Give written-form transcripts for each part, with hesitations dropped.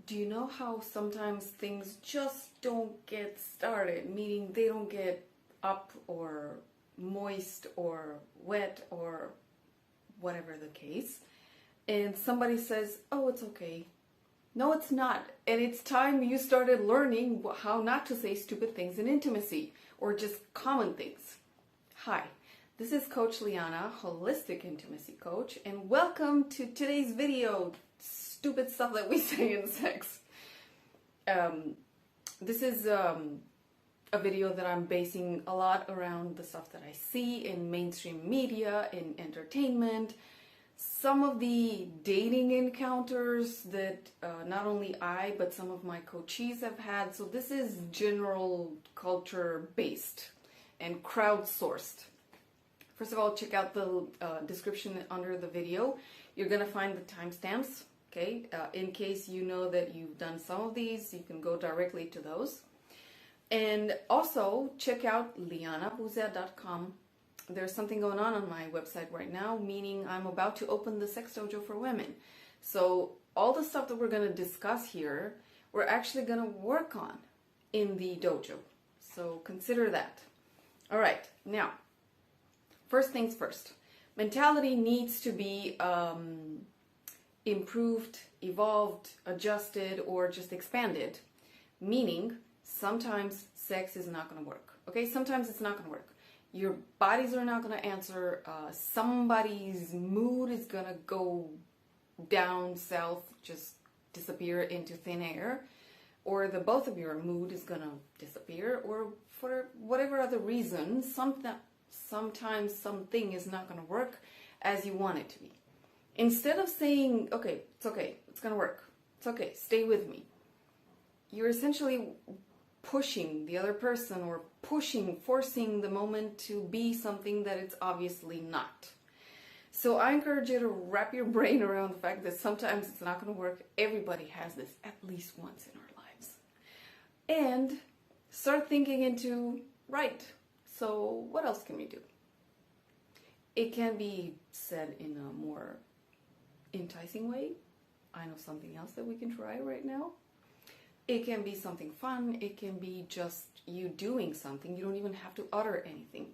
Do you know how sometimes things just don't get started, meaning they don't get up or moist or wet or whatever the case, and somebody says, oh, it's okay. No, it's not. And it's time you started learning how not to say stupid things in intimacy or just common things. Hi, this is Coach Liana, Holistic Intimacy Coach, and welcome to today's video, stupid stuff that we say in sex. This is a video that I'm basing a lot around the stuff that I see in mainstream media, in entertainment, some of the dating encounters that not only I, but some of my coachees have had. So this is general culture based and crowdsourced. First of all, check out the description under the video. You're going to find the timestamps. Okay, in case you know that you've done some of these, you can go directly to those. And also check out lianabuzea.com. There's something going on my website right now, meaning I'm about to open the sex dojo for women. So all the stuff that we're going to discuss here, we're actually going to work on in the dojo. So consider that. All right, now, first things first. Mentality needs to be improved, evolved, adjusted, or just expanded. Meaning, sometimes sex is not going to work. Okay, sometimes it's not going to work. Your bodies are not going to answer. Somebody's mood is going to go down south, just disappear into thin air. Or the both of your mood is going to disappear. Or for whatever other reason, sometimes something is not going to work as you want it to be. Instead of saying, okay, it's going to work, it's okay, stay with me, you're essentially pushing the other person or forcing the moment to be something that it's obviously not. So I encourage you to wrap your brain around the fact that sometimes it's not going to work. Everybody has this at least once in our lives. And start thinking into, right, so what else can we do? It can be said in a more enticing way. I know something else that we can try right now. It can be something fun. It can be just you doing something. You don't even have to utter anything.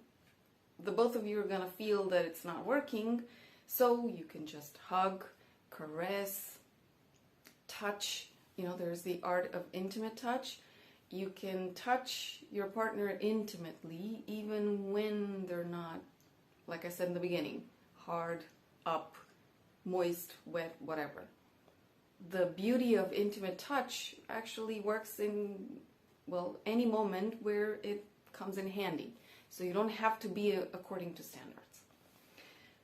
The both of you are going to feel that it's not working, so you can just hug, caress, touch. You know, there's the art of intimate touch. You can touch your partner intimately even when they're not, like I said in the beginning, hard, up, moist, wet, whatever. The beauty of intimate touch actually works in, well, any moment where it comes in handy. So you don't have to be according to standards.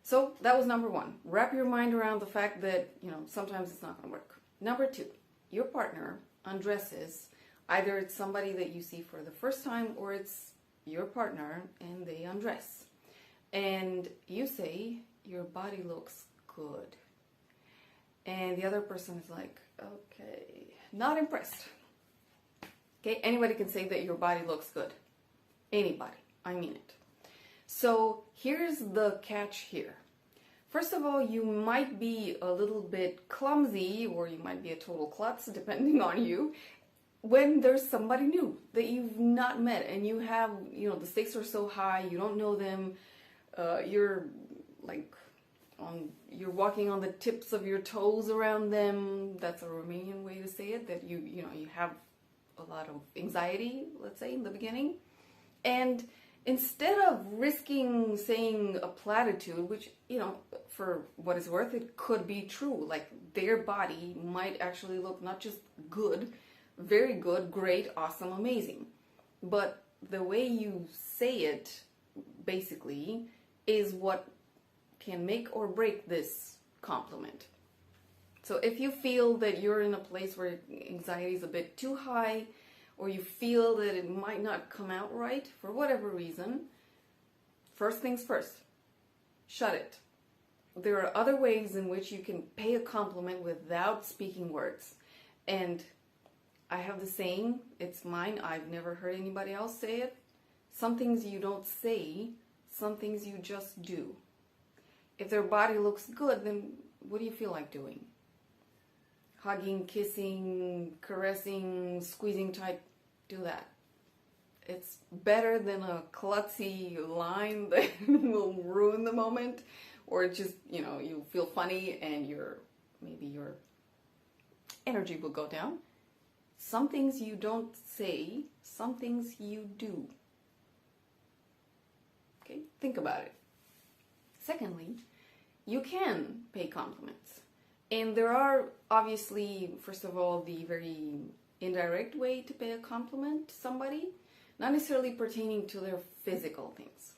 So that was number one. Wrap your mind around the fact that, sometimes it's not going to work. Number two, your partner undresses. Either it's somebody that you see for the first time or it's your partner and they undress. And you say, your body looks good. And the other person is like, okay, not impressed. Okay, anybody can say that your body looks good. Anybody, I mean it. So here's the catch here. First of all, you might be a little bit clumsy or you might be a total klutz, depending on you, when there's somebody new that you've not met and you have, the stakes are so high, you don't know them, you're like, you're walking on the tips of your toes around them. That's a Romanian way to say it, that you have a lot of anxiety, let's say, in the beginning. And instead of risking saying a platitude, which, for what it's worth, it could be true. Like, their body might actually look not just good, very good, great, awesome, amazing. But the way you say it, basically, is what can make or break this compliment. So if you feel that you're in a place where anxiety is a bit too high, or you feel that it might not come out right for whatever reason, first things first, shut it. There are other ways in which you can pay a compliment without speaking words. And I have the saying, it's mine, I've never heard anybody else say it. Some things you don't say, some things you just do. If their body looks good, then what do you feel like doing? hugging, kissing, caressing, squeezing tight, do that. It's better than a klutzy line that will ruin the moment, or just, you feel funny and maybe your energy will go down. Some things you don't say, some things you do. Okay, think about it. Secondly, you can pay compliments. And there are obviously, first of all, the very indirect way to pay a compliment to somebody, not necessarily pertaining to their physical things.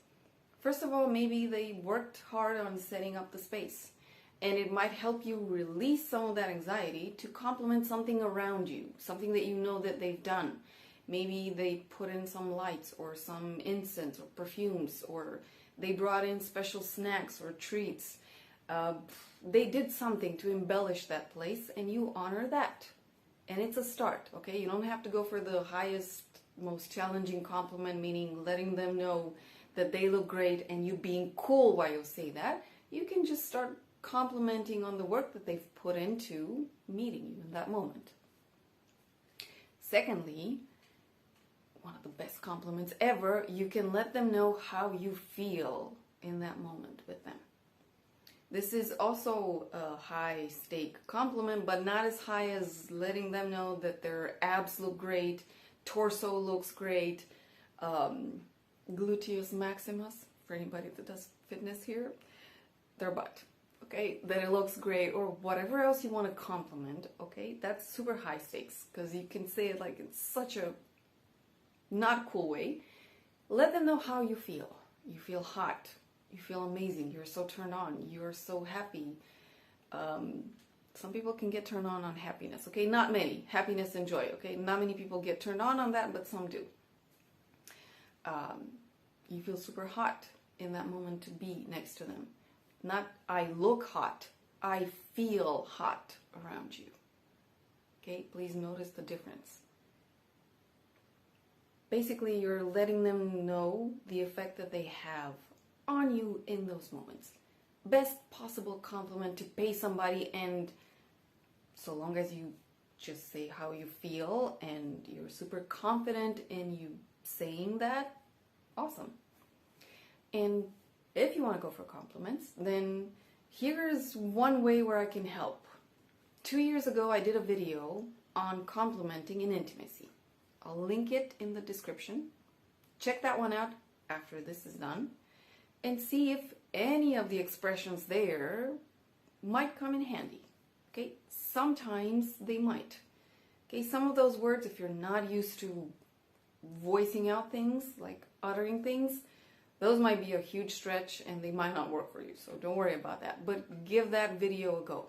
First of all, maybe they worked hard on setting up the space, and it might help you release some of that anxiety to compliment something around you, something that you know that they've done. Maybe they put in some lights or some incense or perfumes, or they brought in special snacks or treats. They did something to embellish that place, and you honor that. And it's a start, okay? You don't have to go for the highest, most challenging compliment, meaning letting them know that they look great and you being cool while you say that. You can just start complimenting on the work that they've put into meeting you in that moment. Secondly, one of the best compliments ever, you can let them know how you feel in that moment with them. This is also a high stake compliment, but not as high as letting them know that their abs look great, torso looks great, gluteus maximus, for anybody that does fitness here, their butt, okay, that it looks great, or whatever else you want to compliment, okay, that's super high stakes, because you can say it like in such a not cool way. Let them know how you feel. You feel hot. You feel amazing. You're so turned on. You're so happy. Some people can get turned on happiness, okay? Not many. Happiness and joy, okay? Not many people get turned on that, but some do. You feel super hot in that moment to be next to them. Not, I look hot. I feel hot around you. Okay? Please notice the difference. Basically, you're letting them know the effect that they have on you in those moments. Best possible compliment to pay somebody, and so long as you just say how you feel and you're super confident in you saying that, awesome. And if you want to go for compliments, then here's one way where I can help. 2 years ago, I did a video on complimenting in intimacy. I'll link it in the description. Check that one out after this is done, and see if any of the expressions there might come in handy. Okay, sometimes they might. Okay, some of those words, if you're not used to voicing out things, like uttering things, those might be a huge stretch and they might not work for you. So don't worry about that, but give that video a go.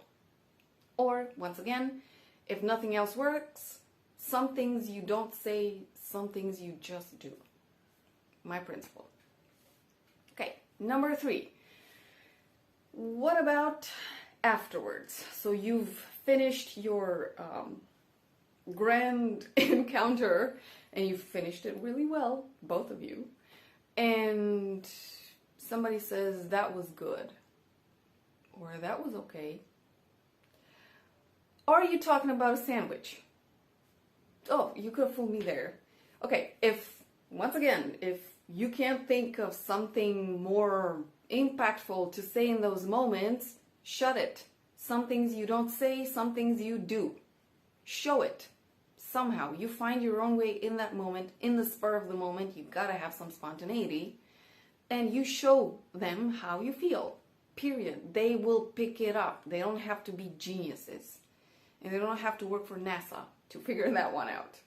Or, once again, if nothing else works, some things you don't say, some things you just do. My principle. Okay, number 3. What about afterwards? So you've finished your grand encounter, and you've finished it really well, both of you, and somebody says that was good, or that was okay. Or are you talking about a sandwich? Oh, you could have fooled me there. Okay, once again, if you can't think of something more impactful to say in those moments, shut it. Some things you don't say, some things you do. Show it. Somehow, you find your own way in that moment, in the spur of the moment. You gotta have some spontaneity. And you show them how you feel. Period. They will pick it up. They don't have to be geniuses. And they don't have to work for NASA to figure that one out.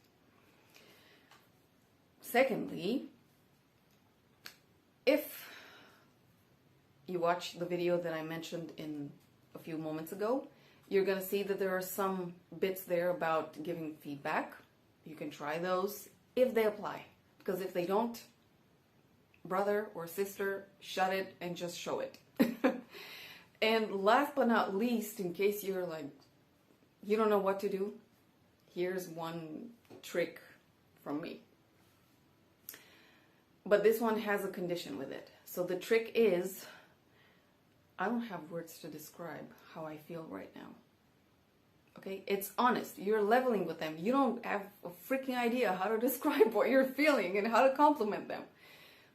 Secondly, if you watch the video that I mentioned in a few moments ago, you're going to see that there are some bits there about giving feedback. You can try those if they apply. Because if they don't, brother or sister, shut it and just show it. And last but not least, in case you're like, you don't know what to do, here's one trick from me. But this one has a condition with it. So the trick is, I don't have words to describe how I feel right now. Okay, it's honest. You're leveling with them. You don't have a freaking idea how to describe what you're feeling and how to compliment them.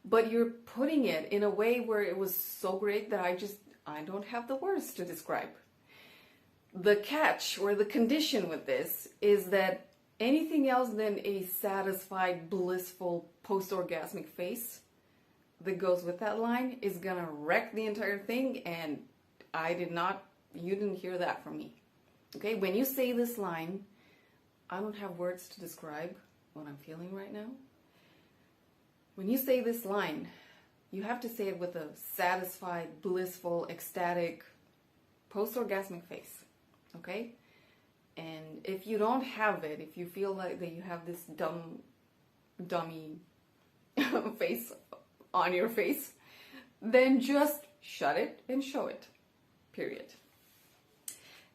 But you're putting it in a way where it was so great that I don't have the words to describe. The catch or the condition with this is that anything else than a satisfied, blissful, post-orgasmic face that goes with that line is gonna wreck the entire thing, and you didn't hear that from me. Okay, when you say this line, I don't have words to describe what I'm feeling right now. When you say this line, you have to say it with a satisfied, blissful, ecstatic, post-orgasmic face. Okay? And if you don't have it, if you feel like that you have this dummy face on your face, then just shut it and show it. Period.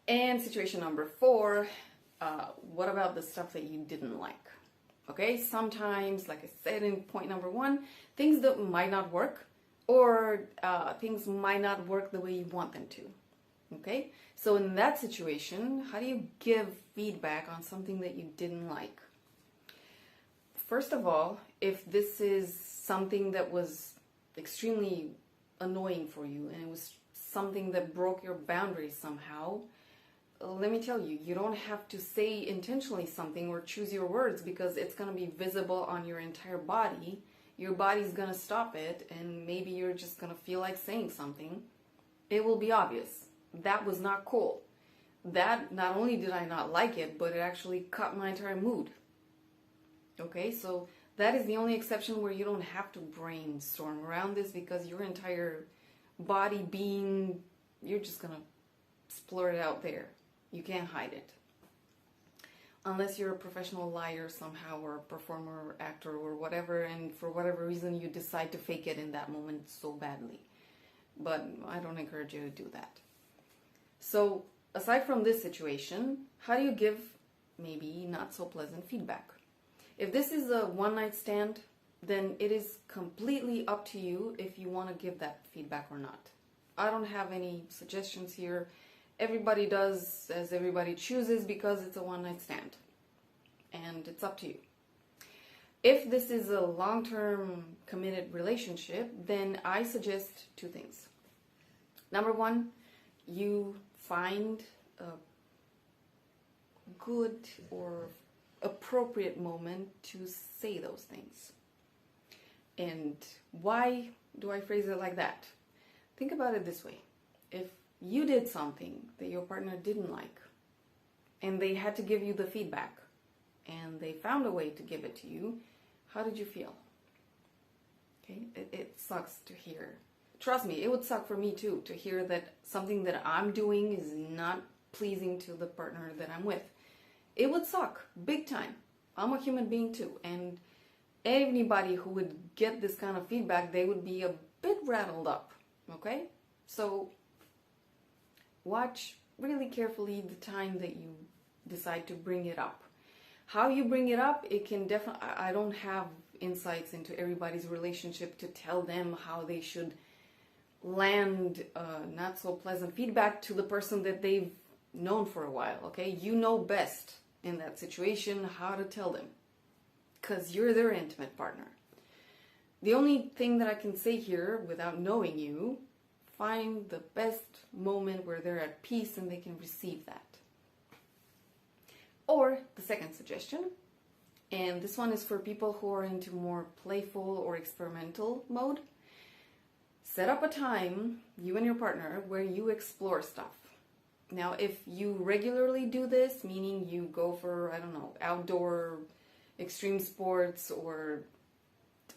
And situation number 4, what about the stuff that you didn't like? Okay, sometimes, like I said in point number 1, things that might not work, or things might not work the way you want them to. Okay, so in that situation, how do you give feedback on something that you didn't like? First of all, if this is something that was extremely annoying for you and it was something that broke your boundaries somehow, let me tell you, you don't have to say intentionally something or choose your words, because it's going to be visible on your entire body. Your body's going to stop it, and maybe you're just going to feel like saying something. It will be obvious. That was not cool. That, not only did I not like it, but it actually cut my entire mood. Okay, so that is the only exception where you don't have to brainstorm around this, because your entire body being, you're just going to splurt it out there. You can't hide it. Unless you're a professional liar somehow, or a performer or actor or whatever, and for whatever reason you decide to fake it in that moment so badly. But I don't encourage you to do that. So aside from this situation, how do you give maybe not so pleasant feedback? If this is a one-night stand, then it is completely up to you if you want to give that feedback or not. I don't have any suggestions here. Everybody does as everybody chooses, because it's a one-night stand. And it's up to you. If this is a long-term committed relationship, then I suggest 2 things. Number 1, you find a good or appropriate moment to say those things. And why do I phrase it like that? Think about it this way. If you did something that your partner didn't like, and they had to give you the feedback, and they found a way to give it to you, how did you feel? Okay, it sucks to hear. Trust me, it would suck for me too, to hear that something that I'm doing is not pleasing to the partner that I'm with. It would suck, big time. I'm a human being too, and anybody who would get this kind of feedback, they would be a bit rattled up, okay? So watch really carefully the time that you decide to bring it up. How you bring it up, it can definitely, I don't have insights into everybody's relationship to tell them how they should land not so pleasant feedback to the person that they've known for a while, okay? You know best in that situation how to tell them, because you're their intimate partner. The only thing that I can say here without knowing you, find the best moment where they're at peace and they can receive that. Or the second suggestion, and this one is for people who are into more playful or experimental mode, set up a time, you and your partner, where you explore stuff. Now, if you regularly do this, meaning you go for, I don't know, outdoor extreme sports, or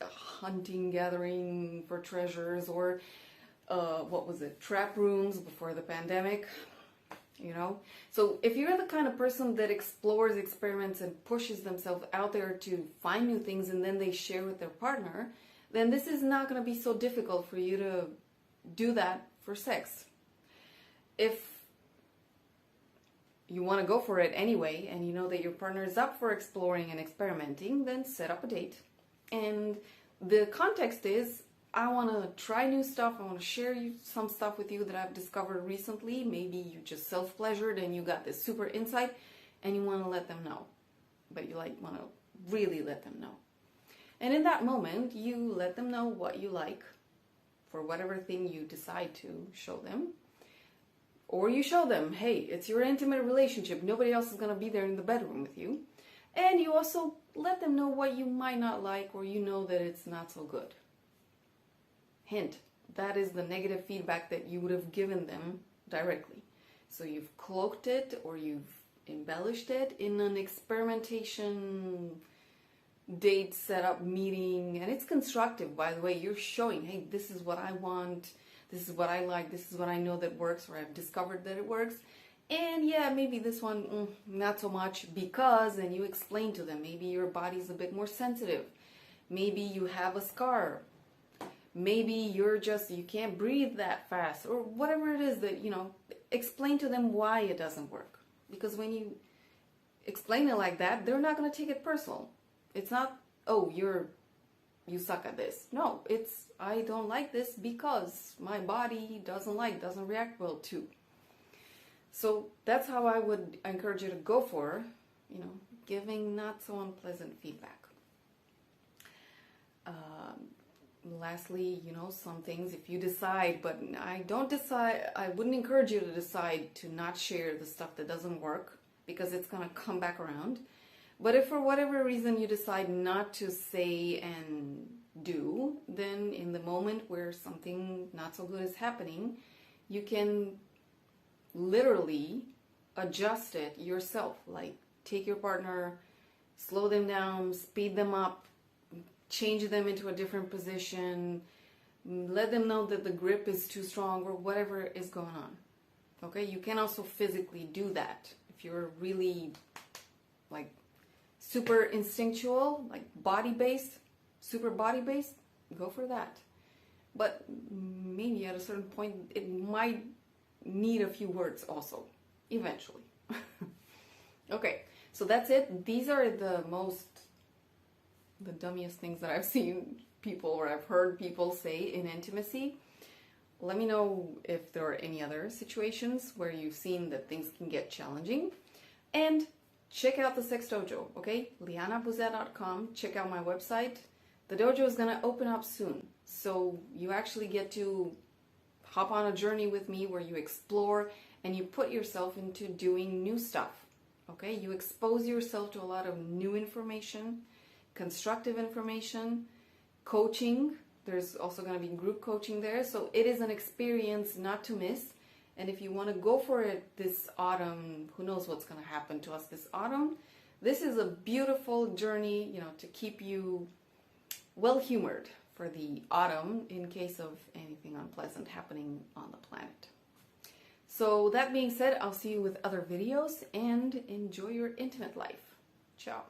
hunting, gathering for treasures, or trap rooms before the pandemic, you know? So if you're the kind of person that explores, experiments, and pushes themselves out there to find new things, and then they share with their partner, then this is not going to be so difficult for you to do that for sex. If you want to go for it anyway, and you know that your partner is up for exploring and experimenting, then set up a date. And the context is, I want to try new stuff. I want to share some stuff with you that I've discovered recently. Maybe you just self-pleasured and you got this super insight and you want to let them know. But you want to really let them know. And in that moment, you let them know what you like for whatever thing you decide to show them. Or you show them, hey, it's your intimate relationship. Nobody else is going to be there in the bedroom with you. And you also let them know what you might not like or you know that it's not so good. Hint, that is the negative feedback that you would have given them directly. So you've cloaked it or you've embellished it in an experimentation date setup meeting. And it's constructive, by the way. You're showing, hey, this is what I want. This is what I like. This is what I know that works or I've discovered that it works. And yeah, maybe this one, not so much because, and you explain to them, maybe your body's a bit more sensitive. Maybe you have a scar. Maybe you can't breathe that fast or whatever it is that, explain to them why it doesn't work. Because when you explain it like that, they're not going to take it personal. It's not, oh, you suck at this. No, it's, I don't like this because my body doesn't react well to. So that's how I would encourage you to go for, giving not so unpleasant feedback. Lastly, some things, if you decide, but I wouldn't encourage you to decide to not share the stuff that doesn't work because it's going to come back around. But if for whatever reason you decide not to say and do, then in the moment where something not so good is happening, you can literally adjust it yourself. Like take your partner, slow them down, speed them up, change them into a different position, let them know that the grip is too strong or whatever is going on. Okay, you can also physically do that. If you're really super instinctual, body-based, super body-based, go for that. But maybe at a certain point, it might need a few words also, eventually. Okay, so that's it. These are the dummiest things that I've seen people or I've heard people say in intimacy. Let me know if there are any other situations where you've seen that things can get challenging. And check out the Sex Dojo, okay? lianabuzet.com. Check out my website. The dojo is going to open up soon. So you actually get to hop on a journey with me where you explore and you put yourself into doing new stuff, okay? You expose yourself to a lot of new information, constructive information, coaching. There's also going to be group coaching there. So it is an experience not to miss. And if you want to go for it this autumn, who knows what's going to happen to us this autumn. This is a beautiful journey, to keep you well-humored for the autumn in case of anything unpleasant happening on the planet. So that being said, I'll see you with other videos and enjoy your intimate life. Ciao.